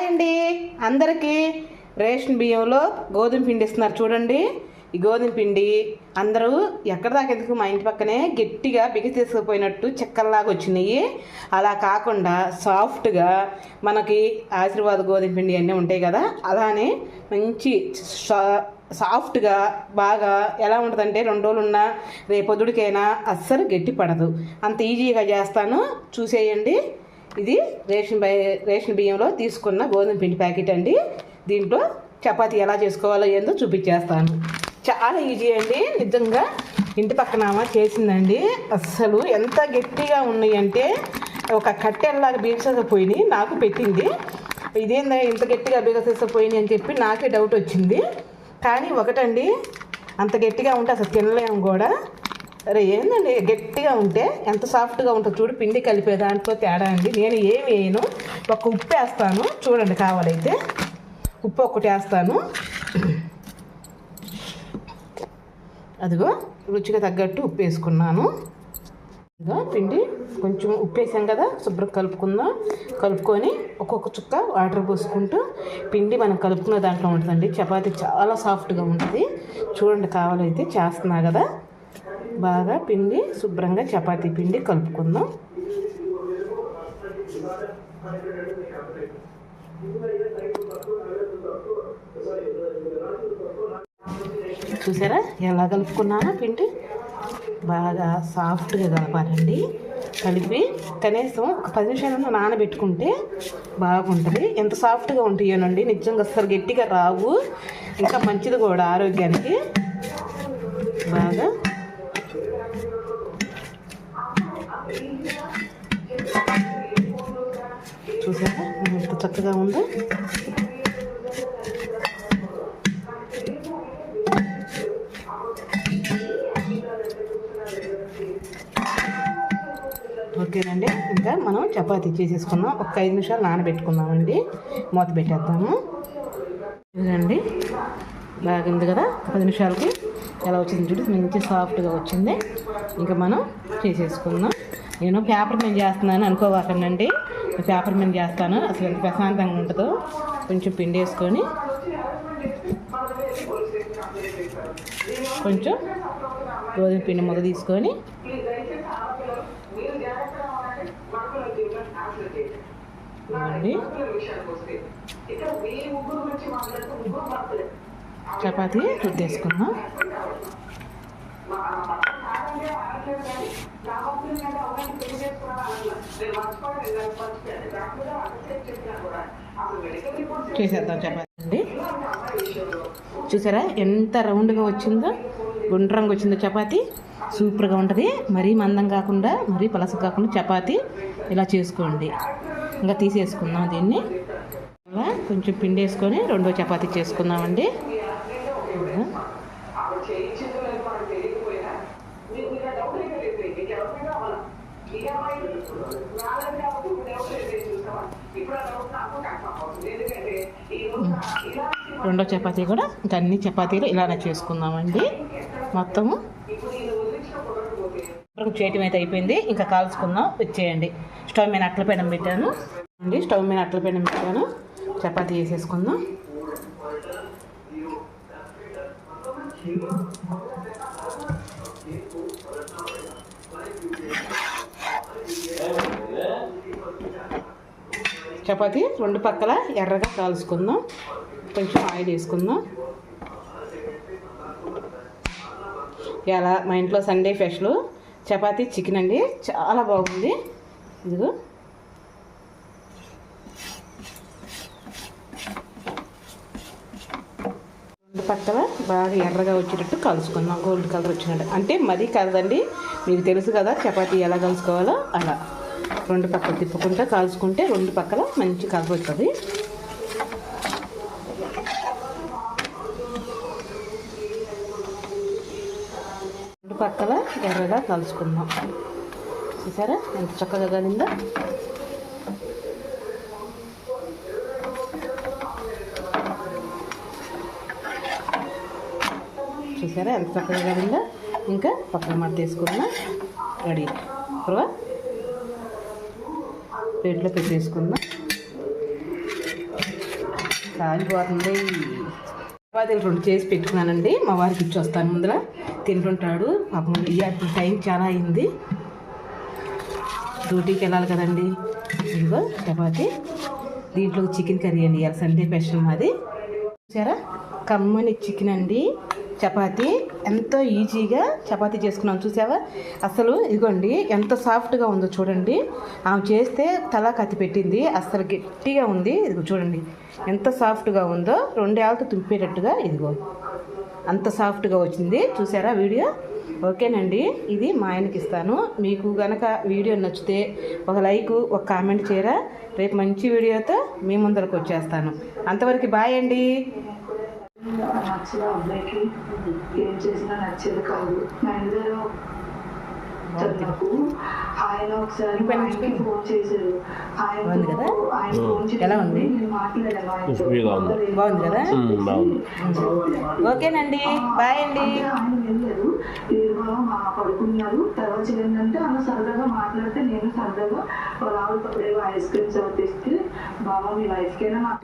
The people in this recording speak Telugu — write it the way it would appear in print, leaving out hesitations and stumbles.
అండి అందరికీ రేషన్ బియ్యంలో గోధుమ పిండి ఇస్తున్నారు చూడండి. ఈ గోధుమ పిండి అందరూ ఎక్కడ దాకా ఎందుకు మా ఇంటి పక్కనే గట్టిగా బిగి తీసుకుపోయినట్టు చెక్కల్లాగా వచ్చినాయి. అలా కాకుండా సాఫ్ట్గా మనకి ఆశీర్వాద గోధుమ పిండి అన్నీ ఉంటాయి కదా, అలానే మంచి సాఫ్ట్గా బాగా ఎలా ఉంటుందంటే 2 రోజులు ఉన్నా రేపొద్దుడికైనా అస్సలు గట్టి పడదు. అంత ఈజీగా చేస్తాను, చూసేయండి. ఇది రేషన్ బియ్యంలో తీసుకున్న గోధుమ పిండి ప్యాకెట్ అండి. దీంట్లో చపాతీ ఎలా చేసుకోవాలో ఏందో చూపించేస్తాను. చాలా ఈజీ అండి, నిజంగా ఇంటి పక్కన చేసిందండి. అస్సలు ఎంత గట్టిగా ఉన్నాయి అంటే ఒక కట్టెల్లాగా బిగసేసిపోయినాయి. నాకు పెట్టింది, ఇదేందా ఇంత గట్టిగా బిగసేసిపోయినాయి అని చెప్పి నాకే డౌట్ వచ్చింది. కానీ ఒకటండి, అంత గట్టిగా ఉంటే అసలు తినలేము కూడా. అరే ఏందండి గట్టిగా ఉంటే ఎంత సాఫ్ట్గా ఉంటుంది చూడు. పిండి కలిపే దాంట్లో తేడా అండి. నేను ఏమి వేయను, ఒక ఉప్పు వేస్తాను చూడండి. కావాలైతే ఉప్పు ఒకటి వేస్తాను. అదిగో రుచిగా తగ్గట్టు ఉప్పు వేసుకున్నాను. ఇదిగో పిండి కొంచెం ఉప్పు వేసాం కదా, శుభ్రం కలుపుకుందాం. కలుపుకొని ఒక్కొక్క చుక్క వాటర్ పోసుకుంటూ పిండి మనం కలుపుకున్న దాంట్లో ఉంటుందండి. చపాతీ చాలా సాఫ్ట్గా ఉంటుంది చూడండి. కావాలైతే చేస్తున్నా కదా, బాగా పిండి శుభ్రంగా చపాతీ పిండి కలుపుకుందాం. చూసారా ఎలా కలుపుకున్నానో పిండి. బాగా సాఫ్ట్గా కలపాలండి. కలిపి కనీసం ఒక 10 నిమిషాలు నానబెట్టుకుంటే బాగుంటుంది. ఎంత సాఫ్ట్గా ఉంటాయోనండి, నిజంగా అసలు గట్టిగా రావు. ఇంకా మంచిది కూడా ఆరోగ్యానికి. బాగా చూసారా ఎంత చక్కగా ఉందో. ఓకేనండి, ఇంకా మనం చపాతీ చేసేసుకున్నాం. ఒక 5 నిమిషాలు నానబెట్టుకున్నామండి. మూత పెట్టేద్దాము. ఇదండి బాగుంది కదా, 10 నిమిషాలకి ఎలా వచ్చింది చూడు, మంచి సాఫ్ట్గా వచ్చింది. ఇంకా మనం చేసేసుకుందాం. నేను పేపర్ మీద చేస్తున్నాను అనుకోవాకండి, పేపర్ మీద చేస్తాను. అసలు ఎంత ప్రశాంతంగా ఉంటుందో. కొంచెం పిండి వేసుకొని కొంచెం గోధుమ పిండి మొద తీసుకొని చపాతీ రుద్దేసుకుందాం. చేసేద్దాం చపాతీ అండి. చూసారా ఎంత రౌండ్గా వచ్చిందో, గుండ్రంగా వచ్చిందో చపాతీ. సూపర్గా ఉంటుంది. మరీ మందం కాకుండా మరీ పలస కాకుండా చపాతీ ఇలా చేసుకోండి. ఇంకా తీసేసుకుందాం దీన్ని. అలా కొంచెం పిండి వేసుకొని 2వ చపాతీ చేసుకుందామండి. రెండో చపాతీ కూడా ఇంకా అన్ని చపాతీలు ఇలానే చేసుకుందామండి. మొత్తము చేయటం అయితే అయిపోయింది. ఇంకా కాల్చుకుందాం, వచ్చేయండి. స్టవ్ మీద అట్ల పెనం పెట్టాను అండి. స్టవ్ మీద అట్ల పెనం పెట్టాను. చపాతీ వేసేసుకుందాం. చపాతీ 2 పక్కల ఎర్రగా కాల్చుకుందాం. కొంచెం ఆయిల్ వేసుకుందాం. ఇలా మా ఇంట్లో సండే స్పెషల్ చపాతీ చికెన్ అండి, చాలా బాగుంది. ఇదిగో 2 పక్కల బాగా ఎర్రగా వచ్చేటట్టు కలుసుకుందాం. గోల్డ్ కలర్ వచ్చినట్టు అంటే మరీ కాదండి, మీకు తెలుసు కదా చపాతీ ఎలా కలుసుకోవాలో. అలా 2 పక్కలు తిప్పుకుంటూ కాల్చుకుంటే 2 పక్కల మంచి కలర్ వస్తుంది. పక్కల ఎర్రగా కలుసుకుందాం. చూసారా ఎంత చక్కగా కలిందో. చూసారా ఎంత చక్కగా కలిందో. ఇంకా పక్కన మట్టి వేసుకున్నా రెడీ. ఇప్పుడు ప్లేట్లో పెట్టేసుకుందాం. కాలిపోతుంది. చపాతీలు 2 చేసి పెట్టుకున్నానండి. మా వారికి ఇచ్చి వస్తాను, ముందర తింటుంటాడు. పాపం ఇప్పుడు టైం చాలా అయింది, డ్యూటీకి వెళ్ళాలి కదండి. ఇదిగో చపాతీ, దీంట్లో చికెన్ కర్రీ అండి, ఇవాళ సండే స్పెషల్ మాది. చూసారా, కమ్మని చికెన్ అండి, చపాతీ ఎంతో ఈజీగా చపాతీ చేసుకున్నాం. చూసావా అసలు, ఇదిగోండి ఎంత సాఫ్ట్గా ఉందో చూడండి. ఆమె చేస్తే తలా కత్తి పెట్టింది, అసలు గట్టిగా ఉంది. ఇదిగో చూడండి ఎంత సాఫ్ట్గా ఉందో, 2 ఏళ్ళతో తుంపేటట్టుగా. ఇదిగో అంత సాఫ్ట్గా వచ్చింది. చూసారా వీడియో? ఓకేనండి, ఇది మా ఆయనకి ఇస్తాను. మీకు కనుక వీడియో నచ్చితే ఒక లైక్, ఒక కామెంట్ చేయరా. రేపు మంచి వీడియోతో మీ ముందరకు వచ్చేస్తాను. అంతవరకు బాయ్ అండి. నచ్చిన అబ్బాయికి ఏం చేసినా నచ్చేది కాదు. మేనేజర్ నాకు ఆయన ఒకసారి ఆయనకి ఫోన్ చేశారు. ఆయన ఫోన్ చేసి మాట్లాడాను. బాగుంది కదా? ఓకేనండి, బాయ్ అండి. ఆయన వెళ్ళారు, పడుకున్నారు. తర్వాత ఏంటంటే ఆమె సరదాగా మాట్లాడితే నేను సరదాగా వాళ్ళ ఆవిడ ఐస్ క్రీమ్స్ తెస్తే, బాబా మీ వైఫ్కైనా నాకు